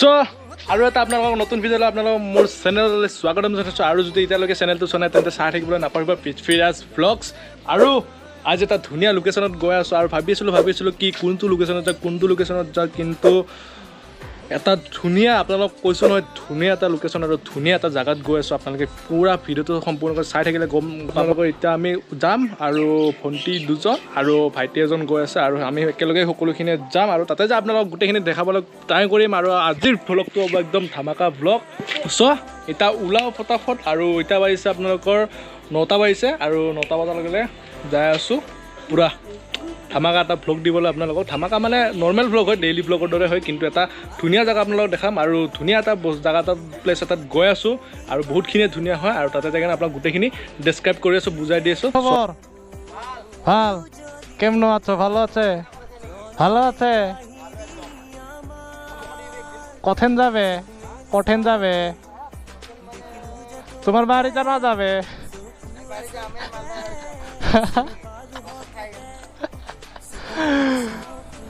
So আৰু এটা আপোনালোকক নতুন ভিডিঅ'লৈ আপোনালোকক মোৰ চেনেললৈ স্বাগতম জনাইছোঁ আৰু যদি এতিয়ালৈকে চেনেলটো চোৱাই তেন্তে চাই থাকিবলৈ নাপাহৰিব পৃথ্বী ৰাজ ব্লগছ আৰু আজি এটা ধুনীয়া লোকেশ্যনত গৈ আছোঁ আৰু ভাবিছিলোঁ কি কোনটো লোকেশ্যনত যাওঁ কিন্তু এটা ধুনীয়া আপোনালোকক কৈছোঁ নহয় ধুনীয়া এটা লোকেশ্যন আৰু ধুনীয়া এটা জেগাত গৈ আছোঁ আপোনালোকে পুৰা ভিডিঅ'টো সম্পূৰ্ণকৈ চাই থাকিলে গম আপোনালোকৰ এতিয়া আমি যাম আৰু ভণ্টি দুজন আৰু ভাইটি এজন গৈ আছে আৰু আমি একেলগে সকলোখিনি যাম আৰু তাতে যে আপোনালোকক গোটেইখিনি দেখাবলৈ ট্ৰাই কৰিম আৰু আজিৰ ভ্লগটো হ'ব একদম ধামাকা ভ্লগ চ' এতিয়া ওলাওঁ ফটাফট আৰু এতিয়া বাজিছে আপোনালোকৰ 9টা বাজিছে আৰু 9টা বজালৈকে যাই আছোঁ পুৰা ধামাকা এটা ভ্লগ দিবলৈ আপোনালোকক ধামাকা মানে নৰ্মেল ভ্লগ হয় ডেইলি ভ্লগৰ দৰে হয় কিন্তু এটা ধুনীয়া জেগা আপোনালোকক দেখাম আৰু ধুনীয়া এটা জেগা এটা প্লেচ এটাত গৈ আছোঁ আৰু বহুতখিনিয়ে ধুনীয়া হয় আৰু তাতে জেগা আপোনাক গোটেইখিনি ডেছক্ৰাইব কৰি আছোঁ বুজাই দি আছোঁ খবৰ ভাল কেমন আছো ভালো আছে কঠেন যাবে তোমাৰ বাড়িতে না যাবে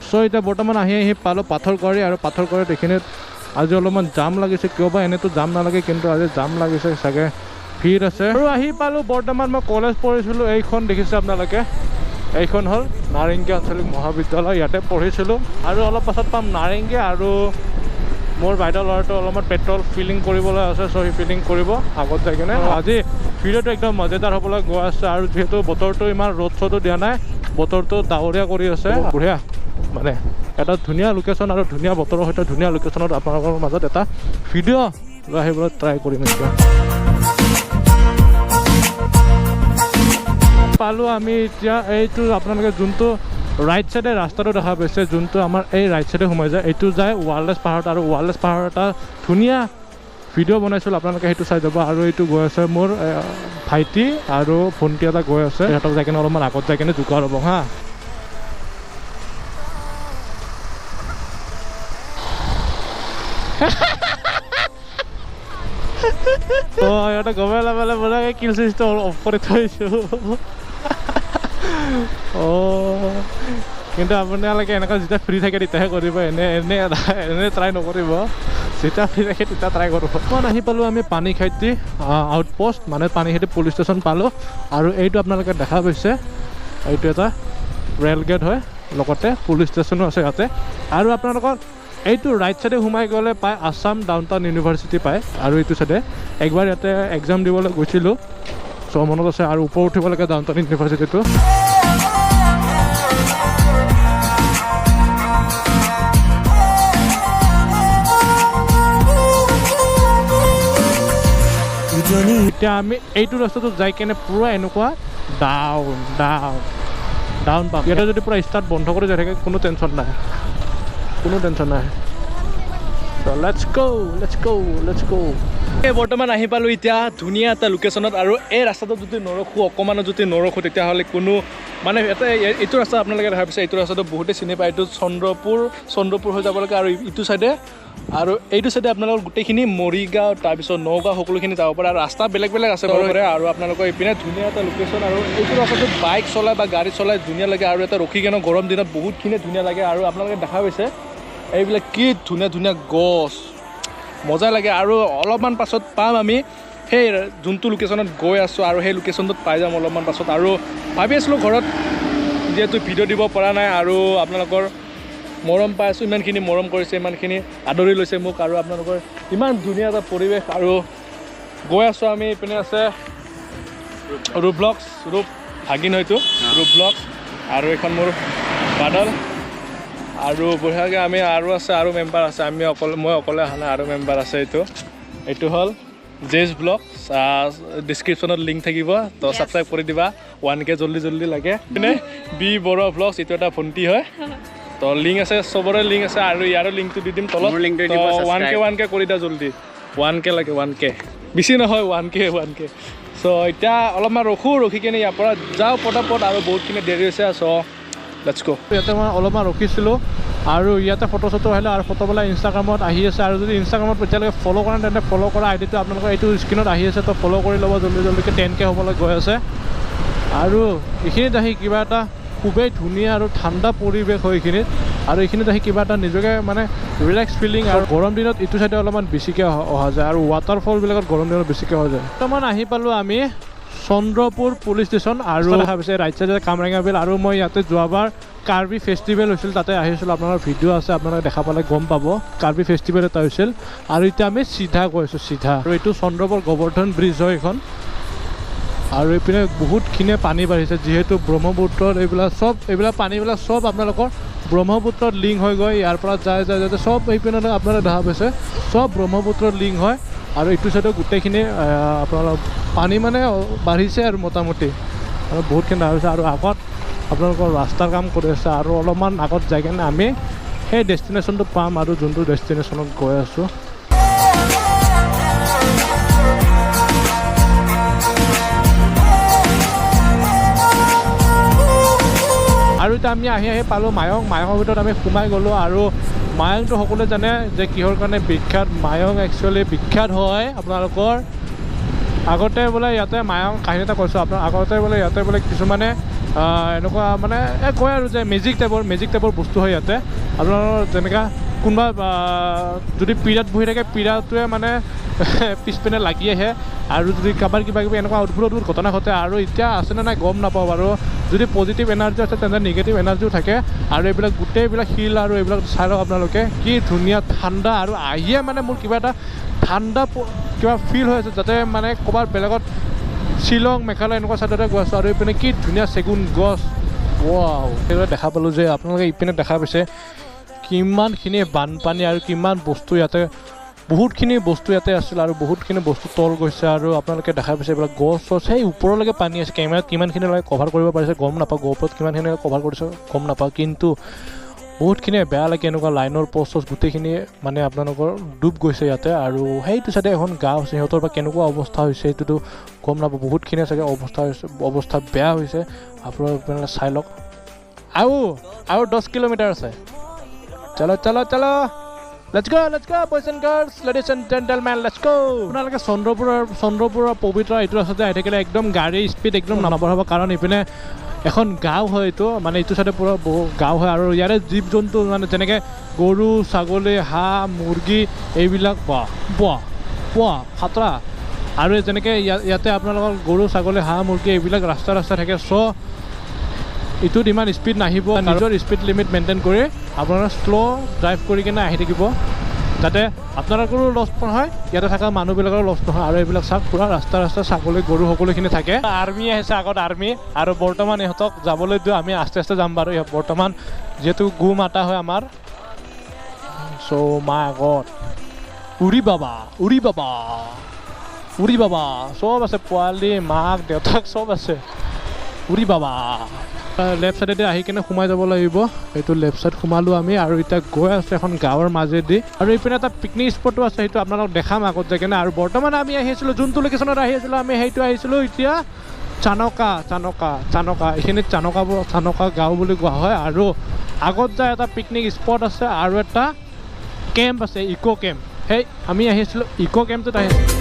সো এতিয়া বৰ্তমান আহি পালোঁ পাথৰকুঁৱাৰী আৰু পাথৰকুঁৱাৰীত এইখিনিত আজি অলপমান জাম লাগিছে কিয় বা এনেতো জাম নালাগে কিন্তু আজি জাম লাগিছে চাগে ভিৰ আছে আৰু আহি পালোঁ বৰ্তমান মই কলেজ পঢ়িছিলোঁ এইখন দেখিছে আপোনালোকে এইখন হ'ল নাৰেংগী আঞ্চলিক মহাবিদ্যালয় ইয়াতে পঢ়িছিলোঁ আৰু অলপ পাছত পাম নাৰেংগী আৰু মোৰ বাইদেউ ল'ৰাটো অলপমান পেট্ৰল ফিলিং কৰিবলৈ আছে চ' সি ফিলিং কৰিব আগত যাই কিনে আজি ভিডিঅ'টো একদম মজাদাৰ হ'বলৈ গৈ আছে আৰু যিহেতু বতৰটো ইমান ৰ'দ চ'দো দিয়া নাই বতৰটো ডাৱৰীয়া কৰি আছে বঢ়িয়া মানে এটা ধুনীয়া লোকেশ্যন আৰু ধুনীয়া বতৰৰ সৈতে ধুনীয়া লোকেশ্যনত আপোনালোকৰ মাজত এটা ভিডিঅ' লৈ আহিবলৈ ট্ৰাই কৰিম এতিয়া পালোঁ আমি এতিয়া এইটো আপোনালোকে যোনটো ৰাইট চাইডে ৰাস্তাটো দেখা পাইছে যোনটো আমাৰ এই ৰাইট চাইডে সোমাই যায় এইটো যায় ৱাৰলেছ পাহাৰত আৰু ৱাৰলেছ পাহাৰত এটা ধুনীয়া ভিডিঅ' বনাইছিলোঁ আপোনালোকে সেইটো চাই যাব আৰু এইটো গৈ আছে মোৰ ভাইটি আৰু ভণ্টি এটা গৈ আছে সিহঁতক যাই কিনে অলপমান আগত যাই কিনে জোকা ল'ব হা সিহঁতে গমে নাপালে বোলে কিল চুইচটো অফ কৰি থৈছোঁ কিন্তু আপোনালোকে এনেকুৱা যেতিয়া ফ্ৰী থাকে তেতিয়াহে কৰিব এনে ট্ৰাই নকৰিব যেতিয়া ফ্ৰী থাকে তেতিয়া ট্ৰাই কৰিব অকণমান আহি পালোঁ আমি পানীখাইটি আউটপোষ্ট মানে পানীখাইটি পুলিচ ষ্টেচন পালোঁ আৰু এইটো আপোনালোকে দেখা পাইছে এইটো এটা ৰেল গেট হয় লগতে পুলিচ ষ্টেচনো আছে ইয়াতে আৰু আপোনালোকৰ এইটো ৰাইট চাইডে সোমাই গ'লে পায় আছাম ডাউনটাউন ইউনিভাৰ্চিটি পায় আৰু এইটো চাইডে একবাৰ ইয়াতে এক্সাম দিবলৈ গৈছিলোঁ চ' মনত আছে আৰু ওপৰত উঠিব লাগে ডাউনটাউন ইউনিভাৰ্চিটিটো এতিয়া আমি এইটো ৰাস্তাটো যাই কেনে পূৰা এনেকুৱা ডাউন পাম ইয়াতে যদি পূৰা ষ্টাৰ্ট বন্ধ কৰি যাই থাকে কোনো টেনশ্যন নাই লেটছ গো বৰ্তমান আহি পালোঁ এতিয়া ধুনীয়া এটা লোকেশ্যনত আৰু এই ৰাস্তাটো যদি অকণমানো যদি নৰখোঁ তেতিয়াহ'লে কোনো মানে এটা এইটো ৰাস্তা আপোনালোকে দেখা পাইছে এইটো ৰাস্তাটো বহুতে চিনি পায় এইটো চন্দ্ৰপুৰ হৈ যাব লাগে আৰু ইটো চাইডে আৰু এইটো চাইডে আপোনালোকৰ গোটেইখিনি মৰিগাঁও তাৰপিছত নগাঁও সকলোখিনি যাব পাৰে আৰু ৰাস্তা বেলেগ আছে বাৰু আৰু আপোনালোকৰ এইপিনে ধুনীয়া এটা লোকেশ্যন আৰু এইটো ৰাস্তাটোত বাইক চলাই বা গাড়ী চলাই ধুনীয়া লাগে আৰু এটা ৰখি কেনে গৰম দিনত বহুতখিনি ধুনীয়া লাগে আৰু আপোনালোকে দেখা পাইছে এইবিলাক কি ধুনীয়া গছ মজা লাগে আৰু অলপমান পাছত পাম আমি সেই যোনটো লোকেশ্যনত গৈ আছোঁ আৰু সেই লোকেশ্যনটোত পাই যাম অলপমান পাছত আৰু ভাবি আছিলোঁ ঘৰত যিহেতু ভিডিঅ' দিব পৰা নাই আৰু আপোনালোকৰ মৰম পাই আছোঁ ইমানখিনি মৰম কৰিছে ইমানখিনি আদৰি লৈছে মোক আৰু আপোনালোকৰ ইমান ধুনীয়া এটা পৰিৱেশ আৰু গৈ আছোঁ আমি ইপিনে আছে ৰূপ ভাগিন হয়তো ৰূপ ব্লগছ আৰু এইখন মোৰ বাদল আৰু বঢ়িয়াকৈ আমি আৰু মেম্বাৰ আছে মই অকলে অহা নাই আৰু মেম্বাৰ আছে এইটো হ'ল জেজ ব্লগ ডিছক্ৰিপশ্যনত লিংক থাকিব তো ছাবস্ক্ৰাইব কৰি দিবা 1K জল্দি লাগে মানে বি বড়ো ব্লগছ এইটো এটা ভণ্টি হয় তো লিংক আছে চবৰে লিংক আছে আৰু ইয়াৰো লিংকটো দি দিম তলত 1K কৰি দিয়া জল্দি 1K লাগে 1K বেছি নহয় 1K চ' এতিয়া অলপমান ৰখি কিনে ইয়াৰ পৰা যাওঁ পটাপট আৰু বহুতখিনি দেৰি হৈছে চ' লেটছ গো ইয়াতে মই অলপমান ৰখিছিলোঁ আৰু ইয়াতে ফটো আহিলে আৰু ফটোবিলাক ইনষ্টাগ্ৰামত আহি আছে আৰু যদি ইনষ্টাগ্ৰামত এতিয়ালৈকে ফ'ল' কৰা তেন্তে ফ'ল' কৰা আইডিটো আপোনালোকৰ এইটো স্ক্ৰীণত আহি আছে তো ফ'ল' কৰি ল'ব জল্দিকৈ 10K হ'বলৈ গৈ আছে আৰু এইখিনিত আহি কিবা এটা খুবেই ধুনীয়া আৰু ঠাণ্ডা পৰিৱেশ হয় এইখিনিত আৰু এইখিনিত আহি কিবা এটা নিজকে মানে ৰিলেক্স ফিলিং আৰু গৰম দিনত এইটো চাইডে অলপমান বেছিকৈ অহা যায় আৰু ৱাটাৰফলবিলাকত গৰম দিনত বেছিকৈ অহা যায় বৰ্তমান আহি পালোঁ আমি চন্দ্ৰপুৰ পুলিচ ষ্টেচন আৰু দেখা পাইছে ৰাইট চাইডে কামৰেঙা বিল আৰু মই ইয়াতে যোৱাবাৰ কাৰ্বি ফেষ্টিভেল হৈছিল তাতে আহিছিলোঁ আপোনালোকৰ ভিডিঅ' আছে আপোনালোকে দেখা পালে গম পাব কাৰ্বি ফেষ্টিভেল এটা হৈছিল আৰু এতিয়া আমি চিধা গৈ আছোঁ চিধা আৰু এইটো চন্দ্ৰপুৰ গোবৰ্ধন ব্ৰিজ হয় এইখন আৰু এইপিনে বহুতখিনিয়ে পানী বাঢ়িছে যিহেতু ব্ৰহ্মপুত্ৰৰ এইবিলাক পানীবিলাক চব আপোনালোকৰ ব্ৰহ্মপুত্ৰত লিংক হৈ গৈ ইয়াৰ পৰা যায় যাতে চব এইপিনে আপোনালোকে দেখা পাইছে চব ব্ৰহ্মপুত্ৰত লিংক হয় আৰু এইটো চাইডত গোটেইখিনি আপোনালোকৰ পানী মানে বাঢ়িছে আৰু মোটামুটি আৰু বহুতখিনি দেখা পাইছে আৰু আগত আপোনালোকৰ ৰাস্তাৰ কাম কৰি আছে আৰু অলপমান আগত যাই কিনে আমি সেই ডেষ্টিনেশ্যনটো পাম আৰু যোনটো ডেষ্টিনেশ্যনত গৈ আছোঁ আৰু এতিয়া আমি আহি পালোঁ মায়ঙৰ ভিতৰত আমি সোমাই গ'লোঁ আৰু মায়ঙটো সকলোৱে জানে যে কিহৰ কাৰণে বিখ্যাত মায়ং একচুৱেলি বিখ্যাত হয় আপোনালোকৰ আগতে বোলে ইয়াতে মায়ং কাহিনী এটা কৈছোঁ আপোনাৰ আগতে বোলে ইয়াতে বোলে কিছুমানে এনেকুৱা মানে কয় আৰু যে মেজিক টাইপৰ বস্তু হয় ইয়াতে আপোনালোকৰ যেনেকৈ কোনোবা যদি পিৰাত বহি থাকে পিৰাটোৱে মানে পিছপিনে লাগি আহে আৰু যদি কাৰোবাৰ কিবা কিবি এনেকুৱা অদ্ভুত ঘটনা ঘটে আৰু এতিয়া আছেনে নাই গম নাপাওঁ বাৰু যদি পজিটিভ এনাৰ্জি আছে তেন্তে নিগেটিভ এনাৰ্জিও থাকে আৰু এইবিলাক গোটেইবিলাক শিল আৰু এইবিলাক চাই লওক আপোনালোকে কি ধুনীয়া ঠাণ্ডা আৰু আহিয়ে মানে মোৰ কিবা এটা ঠাণ্ডা কিবা ফিল হৈ আছে যাতে মানে ক'ৰবাত বেলেগত শ্বিলং মেঘালয় এনেকুৱা ছাইডতে গৈ আছোঁ আৰু এইপিনে কি ধুনীয়া চেগুন গছ ৱাও সেইদৰে দেখা পালোঁ যে আপোনালোকে ইপিনে দেখা পাইছে কিমানখিনি বানপানী আৰু কিমান বস্তু ইয়াতে বহুতখিনি বস্তু ইয়াতে আছিল আৰু বহুতখিনি বস্তু তল গৈছে আৰু আপোনালোকে দেখা পাইছে এইবিলাক গছ চছ সেই ওপৰলৈকে পানী আছে কেমেৰাত কিমানখিনিলৈকে কভাৰ কৰিব পাৰিছে গম নাপাওঁ গোপৰত কিমানখিনি কভাৰ কৰিছে গম নাপাওঁ কিন্তু বহুতখিনিয়ে বেয়া লাগে এনেকুৱা লাইনৰ পষ্ট গোটেইখিনি মানে আপোনালোকৰ ডুব গৈছে ইয়াতে আৰু সেইটো চাইডে এখন গাঁও আছে সিহঁতৰ বা কেনেকুৱা অৱস্থা হৈছে সেইটোতো গম নাপাওঁ বহুতখিনিয়ে চাগে অৱস্থা বেয়া হৈছে আপোনালোকে চাই লওক আৰু 10 কিলোমিটাৰ আছে চলো Let's go, boys and girls, ladies and gentlemen, let's go. আপোনালোকে চন্দ্ৰপুৰৰ পবিত্ৰ এইটো ৰাস্তাতে আহি থাকিলে একদম গাড়ী স্পীড একদম নবঢ়াব কাৰণ এইপিনে এখন গাঁও হয় এইটো মানে এইটো চাইডে পূৰা গাঁও হয় আৰু ইয়াৰে জীৱ জন্তু মানে যেনেকৈ গৰু ছাগলী হাঁহ মুৰ্গী এইবিলাক পোৱা খাতৰা আৰু যেনেকৈ ইয়াতে আপোনালোকৰ গৰু ছাগলী হাঁহ মুৰ্গী এইবিলাক ৰাস্তা থাকে চ' এইটোত ইমান স্পীড নাহিব নিজৰ স্পীড লিমিট মেইনটেইন কৰি আপোনালোকে শ্ল' ড্ৰাইভ কৰি কিনে আহি থাকিব যাতে আপোনালোকৰো লছ নহয় ইয়াতে থকা মানুহবিলাকৰো লছ নহয় আৰু এইবিলাক চাওক পূৰা ৰাস্তা ছাগলী গৰু সকলোখিনি থাকে আৰ্মি আহিছে আগত আৰ্মি আৰু বৰ্তমান ইহঁতক যাবলৈ দিওঁ আমি আস্তে যাম বাৰু বৰ্তমান যিহেতু গো মাতা হয় আমাৰ চ' মা আগত উৰি বাবা চব আছে পোৱালি মাক দেউতাক চব আছে উৰি বাবা লেফ্ট চাইডেদি আহি কিনে সোমাই যাব লাগিব এইটো লেফ্ট চাইড সোমালোঁ আমি আৰু এতিয়া গৈ আছোঁ এখন গাঁৱৰ মাজেদি আৰু এইপিনে এটা পিকনিক স্পটো আছে সেইটো আপোনালোকক দেখাম আগত যাই কিনে আৰু বৰ্তমান আমি আহিছিলোঁ যোনটো লোকেশ্যনত আহিছিলোঁ আমি সেইটো আহিছিলোঁ এতিয়া চানকা এইখিনিত চানকা গাঁও বুলি কোৱা হয় আৰু আগত যায় এটা পিকনিক স্পট আছে আৰু এটা কেম্প আছে ইক' কেম্প সেই আমি আহিছিলোঁ ইক' কেম্পটোত আহিছিলোঁ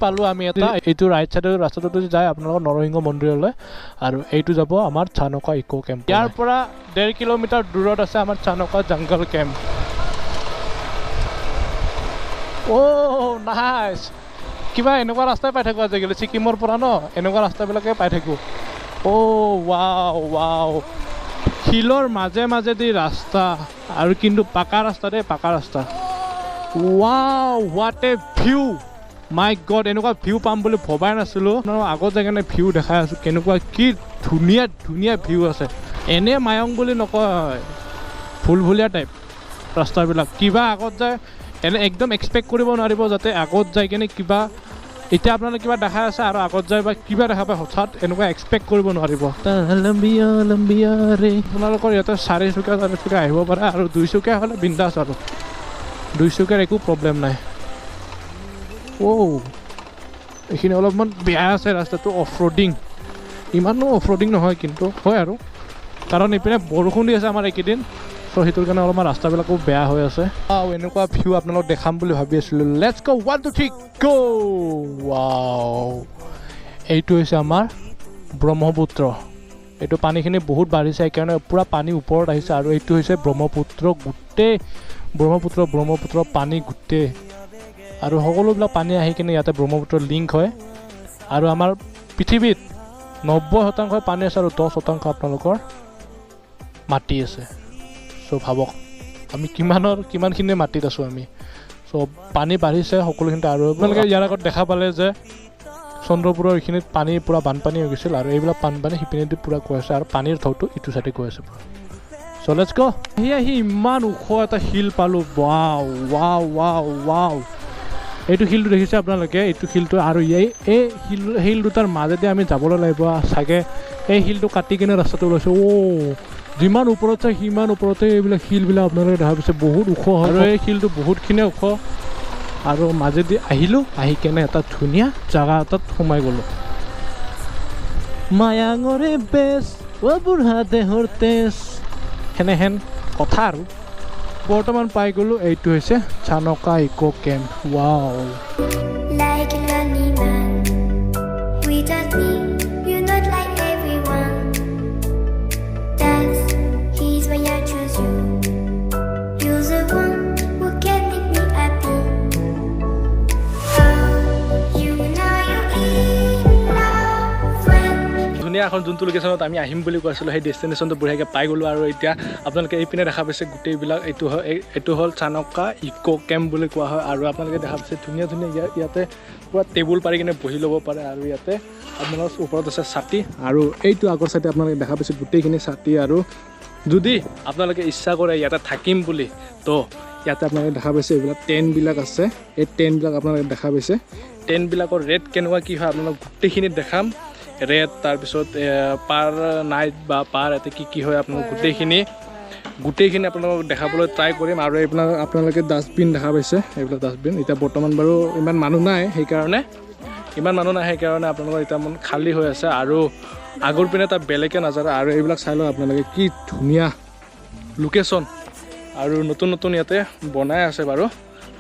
পালোঁ আমি এটা এইটো ৰাইট চাইডৰ ৰাস্তাটো যায় আপোনালোকৰ নৰসিংহ মন্দিৰলৈ আৰু এইটো যাব আমাৰ চানকা ইক' কেম্প ইয়াৰ পৰা 1.5 কিলোমিটাৰ দূৰত আছে আমাৰ চানকা জংগল কেম্প নাইচ কিবা এনেকুৱা ৰাস্তাই পাই থাকোঁ আজিকালি ছিকিমৰ পৰা ন এনেকুৱা ৰাস্তাবিলাকে পাই থাকোঁ ৱাও শিলৰ মাজেদি ৰাস্তা আৰু কিন্তু পাকা ৰাস্তা wow what a view my god এনেকুৱা ভিউ পাম বুলি ভবাই নাছিলোঁ আগত যাই কাৰণে ভিউ দেখাই আছোঁ কেনেকুৱা কি ধুনীয়া ভিউ আছে এনে মায়ং বুলি নকয় ভুলভুলীয়া টাইপ ৰাস্তাবিলাক কিবা আগত যায় এনে একদম এক্সপেক্ট কৰিব নোৱাৰিব যাতে আগত যাই কিনে কিবা এতিয়া আপোনালোকে কিবা দেখাই আছে আৰু আগত যায় বা কিবা দেখা পায় হঠাৎ এনেকুৱা এক্সপেক্ট কৰিব নোৱাৰিব আপোনালোকৰ ইয়াতে 4 চুকীয়া আহিব পাৰে আৰু 2 চুকীয়া হ'লে বিন্দাছ আৰু 2 চুকীয়াৰ একো প্ৰব্লেম নাই এইখিনি অলপমান বেয়া আছে ৰাস্তাটো অফ ৰোডিং ইমানো অফ ৰোডিং নহয় কিন্তু হয় আৰু কাৰণ এইপিনে বৰষুণ দি আছে আমাৰ এইকেইদিন চ' চ' সেইটোৰ কাৰণে অলপমান ৰাস্তাবিলাকো বেয়া হৈ আছে আৰু এনেকুৱা ভিউ আপোনালোক দেখাম বুলি ভাবি আছিলোঁ লেটছ গ' 1 2 3 গ' ৱাও এইটো হৈছে আমাৰ ব্ৰহ্মপুত্ৰ এইটো পানীখিনি বহুত বাঢ়িছে সেইকাৰণে পূৰা পানী ওপৰত আহিছে আৰু এইটো হৈছে ব্ৰহ্মপুত্ৰ গোটেই ব্ৰহ্মপুত্ৰ পানী গোটেই আৰু সকলোবিলাক পানী আহি কিনে ইয়াতে ব্ৰহ্মপুত্ৰ লিংক হয় আৰু আমাৰ পৃথিৱীত 90% পানী আছে আৰু 10% আপোনালোকৰ মাটি আছে চ' ভাবক আমি কিমানখিনি মাটিত আছোঁ আমি চ' পানী বাঢ়িছে সকলোখিনিতে আৰু আপোনালোকে ইয়াৰ আগত দেখা পালে যে চন্দ্ৰপুৰৰ এইখিনিত পানী পূৰা বানপানী হৈ গৈছিল আৰু এইবিলাক বানপানী সিপিনেদি পূৰা গৈ আছে আৰু পানীৰ ঢৌটো ইটো চাইডে গৈ আছে পূৰা চ' লেটছ গ' আহি ইমান ওখ এটা শিল পালোঁ ৱাও এইটো শিলটো দেখিছে আপোনালোকে এইটো শিলটো আৰু এই শিল দুটাৰ মাজেদি আমি যাবলৈ লাগিব চাগে এই শিলটো কাটি কিনে ৰাস্তাটো ওলাইছে যিমান ওপৰত চাই সিমান ওপৰতে এইবিলাক শিলবিলাক আপোনালোকে দেখা পাইছে বহুত ওখ হয় আৰু এই শিলটো বহুতখিনিয়ে ওখ আৰু মাজেদি আহিলোঁ আহি কেনে এটা ধুনীয়া জাগা এটাত সোমাই গ'লোঁ মায়াঙৰে বেছ বুঢ়া দেহৰ তেজ সেনেহেন কথা আৰু বৰ্তমান পাই গ'লোঁ এইটো হৈছে চানকা eco' camp wow Like a lonely man, without me, you're not like everyone. That's he's why I choose you. You're the one who can make me happy. Oh, you know you're in love when ধুনীয়া এখন যোনটো লোকেশ্যনত আমি আহিম বুলি কৈছিলোঁ সেই ডেষ্টিনেশ্যনটো বঢ়িয়াকৈ পাই গ'লোঁ আৰু এতিয়া আপোনালোকে এইপিনে দেখা পাইছে গোটেইবিলাক এইটো হ'ল চানকা ইক' কেম্প বুলি কোৱা হয় আৰু আপোনালোকে দেখা পাইছে ধুনীয়া ইয়াতে পূৰা টেবুল পাৰি কিনে বহি ল'ব পাৰে আৰু ইয়াতে আপোনালোকৰ ওপৰত আছে ছাতি আৰু এইটো আগৰ ছাইডে আপোনালোকে দেখা পাইছে গোটেইখিনি ছাতি আৰু যদি আপোনালোকে ইচ্ছা কৰে ইয়াতে থাকিম বুলি তো ইয়াতে আপোনালোকে দেখা পাইছে এইবিলাক টেণ্টবিলাক আছে এই টেণ্টবিলাক আপোনালোকে দেখা পাইছে টেণ্টবিলাকৰ ৰেট কেনেকুৱা কি হয় আপোনালোক গোটেইখিনিত দেখাম ৰেট তাৰপিছত পাৰ নাইট বা পাৰ ইয়াতে কি হয় আপোনালোক গোটেইখিনি আপোনালোকক দেখাবলৈ ট্ৰাই কৰিম আৰু আপোনালোকে ডাষ্টবিন দেখা পাইছে এইবিলাক ডাষ্টবিন এতিয়া বৰ্তমান বাৰু ইমান মানুহ নাই সেইকাৰণে আপোনালোকৰ এতিয়া মন খালী হৈ আছে আৰু আগৰ পিনে এটা বেলেগে নাজাৰে আৰু এইবিলাক চাই লওক আপোনালোকে কি ধুনীয়া লোকেশ্যন আৰু নতুন ইয়াতে বনাই আছে বাৰু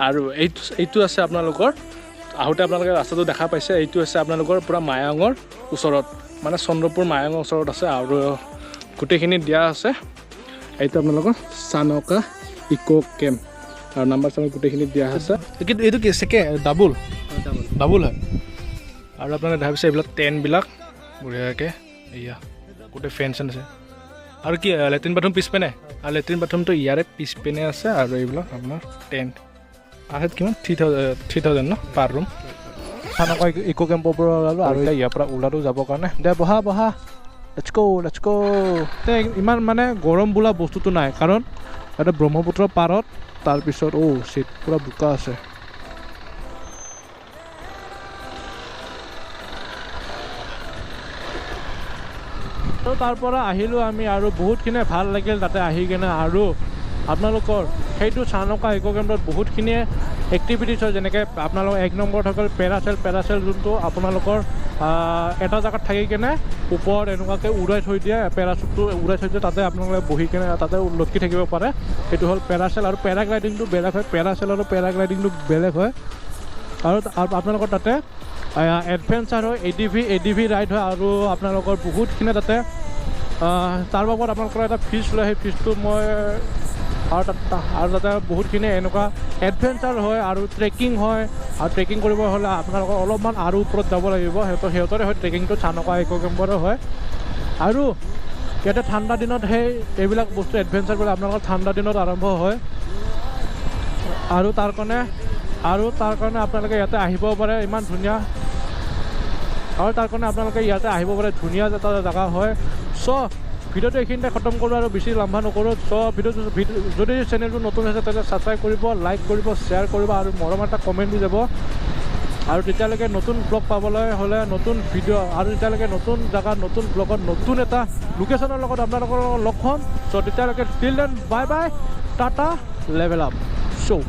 আৰু এইটো আছে আপোনালোকৰ আহোঁতে আপোনালোকে ৰাস্তাটো দেখা পাইছে এইটো আছে আপোনালোকৰ পূৰা মায়াঙৰ ওচৰত মানে চন্দ্ৰপুৰ মায়াঙৰ ওচৰত আছে আৰু গোটেইখিনি দিয়া আছে এইটো আপোনালোকৰ চানকা ইক' কেম্প আৰু নাম্বাৰ চাম্বাৰ গোটেইখিনি দিয়া আছে কিন্তু এইটো কি ডাবুল হয় আৰু আপোনালোকে দেখা পাইছে এইবিলাক টেণ্টবিলাক বঢ়িয়াকৈ এয়া গোটেই ফেন চেন আছে আৰু কি লেট্ৰিন বাথৰুম পিছপিনে আৰু লেট্ৰিন বাথৰুমটো ইয়াৰে পিছপিনে আছে আৰু এইবিলাক আপোনাৰ টেণ্ট আহে কিমান 3000 ন পাৰ ৰুম চানকা ইক' কেম্পৰ পৰা ওলালোঁ আৰু এতিয়া ইয়াৰ পৰা ওলালোঁ যাবৰ কাৰণে দে বহা লেটছ গ' ইমান মানে গৰম বোলা বস্তুটো নাই কাৰণ ইয়াতে ব্ৰহ্মপুত্ৰৰ পাৰত তাৰপিছত চিট পূৰা বোকা আছে তো তাৰ পৰা আহিলোঁ আমি আৰু বহুতখিনি ভাল লাগিল তাতে আহি কিনে আৰু আপোনালোকৰ সেইটো চানকা ইক' কেম্পত বহুতখিনিয়ে এক্টিভিটিছ হয় যেনেকৈ আপোনালোকৰ 1 নম্বৰত হৈ গ'ল পেৰাচেল যোনটো আপোনালোকৰ এটা জেগাত থাকি কিনে ওপৰত এনেকুৱাকৈ উৰাই থৈ দিয়ে পেৰাচুটটো উৰাই থৈ দিয়ে তাতে আপোনালোকে বহি কিনে তাতে লটকি থাকিব পাৰে সেইটো হ'ল পেৰাচেল আৰু পেৰাগ্লাইডিংটো বেলেগ হয় পেৰাচেল আৰু পেৰাগ্লাইডিংটো বেলেগ হয় আৰু আপোনালোকৰ তাতে এডভেঞ্চাৰ হয় এডিভি ৰাইড হয় আৰু আপোনালোকৰ বহুতখিনি তাতে তাৰ বাবদ আপোনালোকৰ এটা ফিজ লয় সেই ফিজটো মই আৰু তাতে বহুতখিনি এনেকুৱা এডভেঞ্চাৰ হয় আৰু ট্ৰেকিং হয় আৰু ট্ৰেকিং কৰিব হ'লে আপোনালোকৰ অলপমান আৰু ওপৰত যাব লাগিব সিহঁতৰে হয় ট্ৰেকিংটো চানকা ইক' কেম্পৰে হয় আৰু ইয়াতে ঠাণ্ডা দিনত এইবিলাক বস্তু এডভেঞ্চাৰবিলাক আপোনালোকৰ ঠাণ্ডা দিনত আৰম্ভ হয় আৰু তাৰ কাৰণে আপোনালোকে ইয়াতে আহিব পাৰে ইমান ধুনীয়া আৰু তাৰ কাৰণে আপোনালোকে ইয়াতে আহিব পাৰে ধুনীয়া এটা জেগা হয় চ' ভিডিঅ'টো এইখিনিতে খতম কৰোঁ আৰু বেছি লম্বা নকৰোঁ চ' যদি চেনেলটো নতুন হৈছে তেতিয়াহ'লে ছাবস্ক্ৰাইব কৰিব লাইক কৰিব শ্বেয়াৰ কৰিব আৰু মৰম এটা কমেণ্ট দি যাব আৰু তেতিয়ালৈকে নতুন ব্লগ পাবলৈ হ'লে নতুন ভিডিঅ' আৰু তেতিয়ালৈকে নতুন জেগাত নতুন ব্লগত নতুন এটা লোকেশ্যনৰ লগত আপোনালোকৰ লগ হ'ম চ' তেতিয়ালৈকে টিল দেন বাই টাটা লেভেল আপ শ্ব'